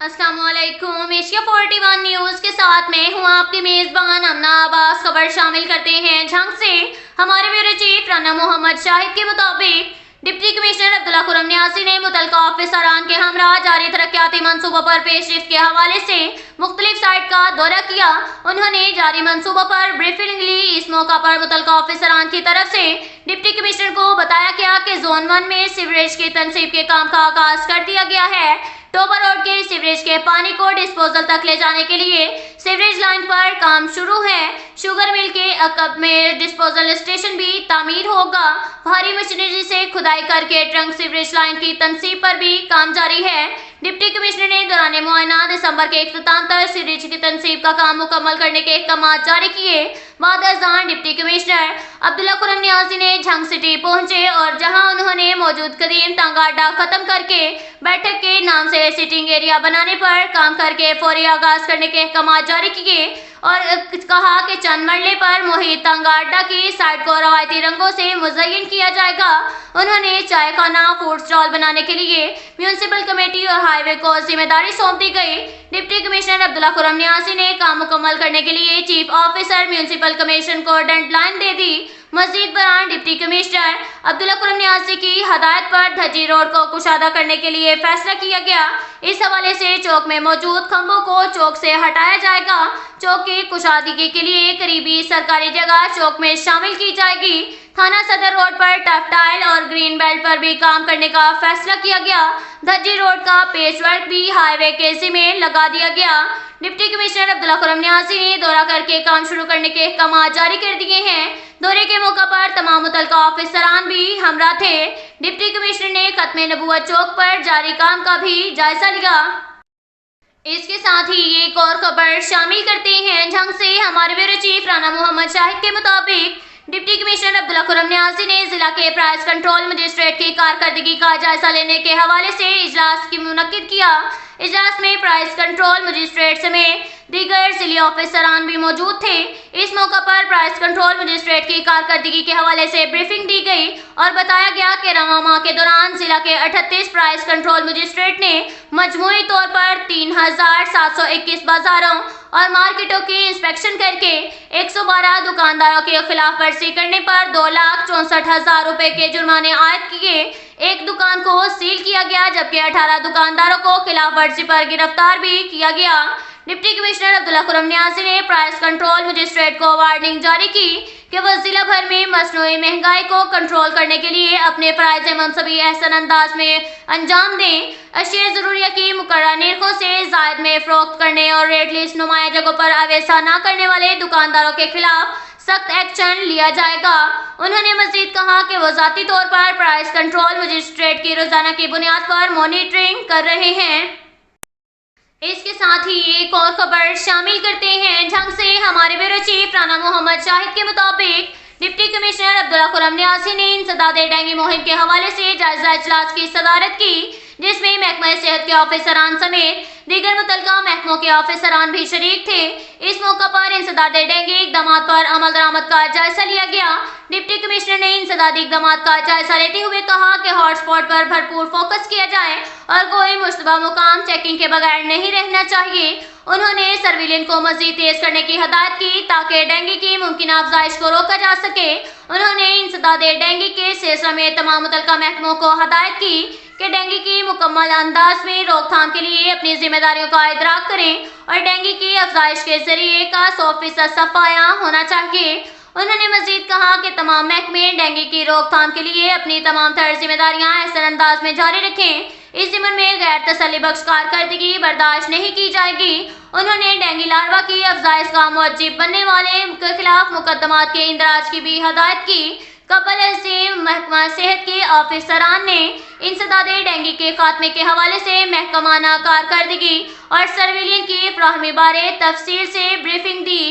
अस्सलाम वालेकुम। Asia 41 news के साथ मैं हूँ आपकी मेज़बान अमना अब्बास। खबर शामिल करते हैं झंग से। हमारे ब्यूरो चीफ राना मोहम्मद शाहिद के मुताबिक डिप्टी कमिश्नर अब्दुल्ला खुर्रम न्यासी ने मुतल्लिका ऑफिसरान के हमरा जारी तरक्याती मंसूबों पर पेशरफ्त के हवाले से मुख्तलिफ साइट का दौरा किया। उन्होंने जारी मंसूबों पर ब्रीफिंग ली। इस मौका पर मुतल्लिका ऑफिसरान की तरफ से डिप्टी कमिश्नर को बताया गया कि जोन 1 में सीवरेज की तनसीब के काम का आगाज कर दिया गया है। टोबा रोड के सीवरेज के पानी को डिस्पोजल तक ले जाने के लिए सीवरेज लाइन पर काम शुरू है। शुगर मिल के अकब में डिस्पोजल स्टेशन भी तामीर होगा। भारी मशीनरी से खुदाई करके ट्रंक सीवरेज लाइन की तनसीब पर भी काम जारी है। डिप्टी कमिश्नर ने दौरान मुआयना दिसंबर के इख्तिताम तक सीवरेज की तनसीब का काम मुकम्मल करने के अहकाम जारी किए। बाद अज़ान डिप्टी कमिश्नर अब्दुल्ला खुर्रम न्यासी ने झंग सिटी पहुंचे और जहां उन्होंने मौजूद कदीम तांगा अड्डा खत्म करके बैठक के नाम से सिटिंग एरिया बनाने पर काम करके फौरी आगाज करने के अहकाम जारी किए और कहा कि चंद मरले पर मोहित तांगा अड्डा की साइट को रवायती रंगों से मुज़य्यन किया जाएगा। उन्होंने चाय खाना फूड स्टॉल बनाने के लिए म्यूनिसिपल कमेटी और हाईवे को जिम्मेदारी सौंप दी गई। डिप्टी कमिश्नर अब्दुल्ला खुर्रम न्यासी ने काम मुकम्मल करने के लिए चीफ ऑफिसर म्यूनिसिपल कमीशन को डेडलाइन दे दी। मजीद बयान डिप्टी कमिश्नर अब्दुल्ला खुर्रम न्यासी की हदायत पर धज्जी रोड को कुशादा करने के लिए फैसला किया गया। इस हवाले से चौक में मौजूद खंभों को चौक से हटाया जाएगा। चौक की कुशादगी के लिए करीबी सरकारी जगह चौक में शामिल की जाएगी। थाना सदर रोड पर टफ टाइल और ग्रीन बेल्ट पर भी काम करने का फैसला किया गया। धज्जी रोड का पेच वर्क भी हाईवे के ज़िम्मे लगा दिया गया। डिप्टी कमिश्नर अब्दुल्ला खुर्रम न्यासी ने दौरा करके काम शुरू करने के अहकाम जारी कर दिए हैं। दौरे के मौका पर तमाम मुतल्लिका ऑफिसरान भी हमरा थे। डिप्टी कमिश्नर ने खत्मे नबूवत चौक पर जारी काम का भी जायजा लिया। इसके साथ ही एक और खबर शामिल करते हैं झंग से। हमारे ब्यूरो चीफ राना मोहम्मद शाहिद के मुताबिक डिप्टी कमिश्नर अब्दुल्ला खुर्रम न्यासी ने जिला के प्राइस कंट्रोल मजिस्ट्रेट की कारकर्दगी का जायजा लेने के हवाले से इजलास की मुनक्किद किया। इजलास में प्राइस कंट्रोल मजिस्ट्रेट समेत दीगर जिले ऑफिसरान भी मौजूद थे। इस मौका पर प्राइस कंट्रोल मजिस्ट्रेट की कारकर्दगी के हवाले से ब्रीफिंग दी गई और बताया गया कि रवां माह के दौरान जिला के 38 प्राइस कंट्रोल मजिस्ट्रेट ने मजमूई तौर पर 3721 बाजारों और मार्केटों की इंस्पेक्शन करके 112 दुकानदारों के खिलाफ वर्जी करने पर 2,64,000 रुपए के जुर्माने आयद किए। एक दुकान को सील किया गया जबकि 18 दुकानदारों को खिलाफ वर्जी पर गिरफ्तार भी किया गया। डिप्टी कमिश्नर अब्दुल्ला खुर्रम न्यासी ने प्राइस कंट्रोल मजिस्ट्रेट को वार्निंग जारी की कि वह जिला भर में मसनूई महंगाई को कंट्रोल करने के लिए अपने फराइज़ मनसबी एहसन अंदाज में अंजाम दें। अशिया ज़रूरिया की मुकर्रर निर्खों से ज़ायद में फरोख्त करने और रेट लिस्ट नुमाया जगहों पर अवेसा न करने वाले दुकानदारों के खिलाफ सख्त एक्शन लिया जाएगा। उन्होंने मजीद कहा कि वो ज़ाती तौर पर प्राइस कंट्रोल मजिस्ट्रेट की रोजाना की बुनियाद पर मॉनिटरिंग कर रहे हैं। इसके साथ ही एक और खबर शामिल करते हैं झंग से। हमारे ब्यूरो चीफ राना मोहम्मद शाहिद के मुताबिक डिप्टी कमिश्नर अब्दुल्ला खुर्रम न्यासी ने इंसदादे डेंगू मुहिम के हवाले से जायजा इजलास की सदारत की, जिसमें महकमा सेहत के ऑफिसरान समेत दीगर मुतल्लिका महकमों के ऑफिसरान भी शरीक थे। इस मौका पर इंसदादे डेंगू इकदाम पर अमल दरामद का जायजा लिया गया। डिप्टी कमिश्नर ने इंसदादी इकदाम का जायजा लेते हुए कहा कि हॉटस्पॉट पर भरपूर फोकस किया जाए और कोई मुश्तबा मुकाम चेकिंग के बगैर नहीं रहना चाहिए। उन्होंने सर्विलेंस को मजीद तेज करने की हदायत की ताकि डेंगू की मुमकिन अफजाइश को रोका जा सके। उन्होंने इंसदादे डेंगू के सिलसिले में तमाम मुतल्लिका महकमों को हदायत की कि डेंगू की मुकम्मल अंदाज में रोकथाम के लिए अपनी जिम्मेदारियों का इदराक करें और डेंगू की अफजाइश के जरिए का 100% सफाया होना चाहिए। उन्होंने मजीद कहा कि तमाम महकमे डेंगू की रोकथाम के लिए अपनी तमाम तर जिम्मेदारियां एहसन अंदाज में जारी रखें। इस ज़िम्मन में गैर तसल्ली बख्श कारकर्दगी बर्दाश्त नहीं की जाएगी। उन्होंने डेंगू लार्वा की अफजाइश का मुअज्जिब बनने वाले के खिलाफ मुकदमात के इंदराज की भी हदायत की। कबल से महकमा सेहत के ऑफिसरान ने इंसदादे डेंगू के खात्मे के हवाले से महकमाना कारकर्दगी और सर्विलियंस की फ्राहमी बारे तफसील से ब्रीफिंग दी।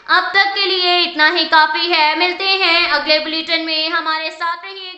अब तक के लिए इतना ही काफ़ी है। मिलते हैं अगले बुलेटिन में, हमारे साथ रहिए।